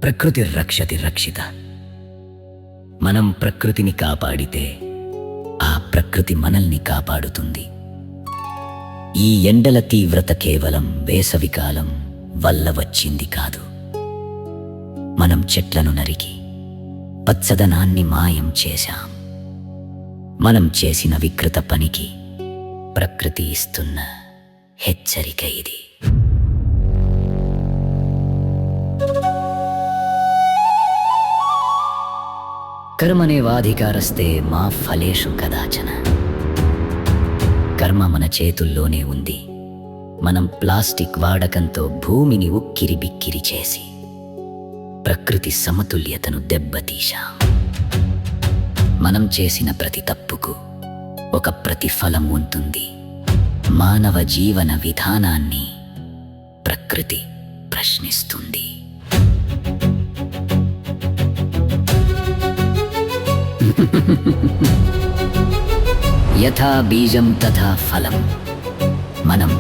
ప్రకృతి రక్షతి రక్షిత. మనం ప్రకృతిని కాపాడితే ఆ ప్రకృతి మనల్ని కాపాడుతుంది. ఈ ఎండల తీవ్రత కేవలం వేసవికాలం వల్ల వచ్చింది కాదు. మనం చెట్లను నరికి పచ్చదనాన్ని మాయం చేశాం. మనం చేసిన వికృత పనికి ప్రకృతి ఇస్తున్న హెచ్చరిక ఇది. కర్మనేవాధికారస్తే మా ఫలేషు కదాచన. కర్మ మన చేతుల్లోనే ఉంది. మనం ప్లాస్టిక్ వాడకంతో భూమిని ఉక్కిరి బిక్కిరి చేసి ప్రకృతి సమతుల్యతను దెబ్బతీశాం. మనం చేసిన ప్రతి తప్పుకు ఒక ప్రతిఫలం ఉంటుంది. మానవ జీవన విధానాన్ని ప్రకృతి ప్రశ్నిస్తుంది. యథా బీజం తథా ఫలం. మనం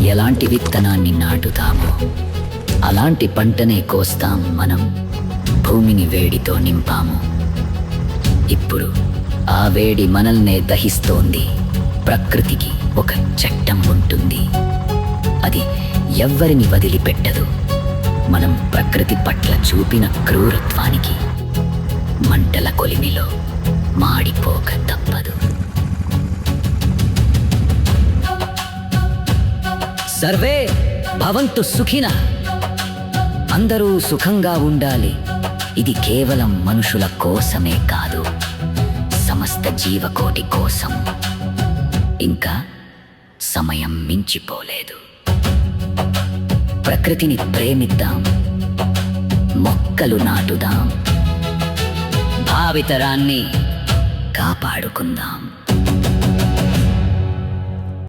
ఎలాంటి విత్తనాన్ని నాటుతామో అలాంటి పంటనే కోస్తాం. మనం భూమిని వేడితో నింపాము. ఇప్పుడు ఆ వేడి మనల్నే దహిస్తోంది. ప్రకృతికి ఒక చట్టం ఉంటుంది. అది ఎవ్వరిని వదిలిపెట్టదు. మనం ప్రకృతి పట్ల చూపిన క్రూరత్వానికి మంటల కొలిమిలో మాడిపోక తప్పదు. సర్వే భవంతు సుఖినః. అందరూ సుఖంగా ఉండాలి. ఇది కేవలం మనుషుల కోసమే కాదు, సమస్త జీవకోటి కోసం. ఇంకా సమయం మించిపోలేదు. ప్రకృతిని ప్రేమిద్దాం, మొక్కలు నాటుదాం, భావితరాన్ని కాపాడుకుందాం.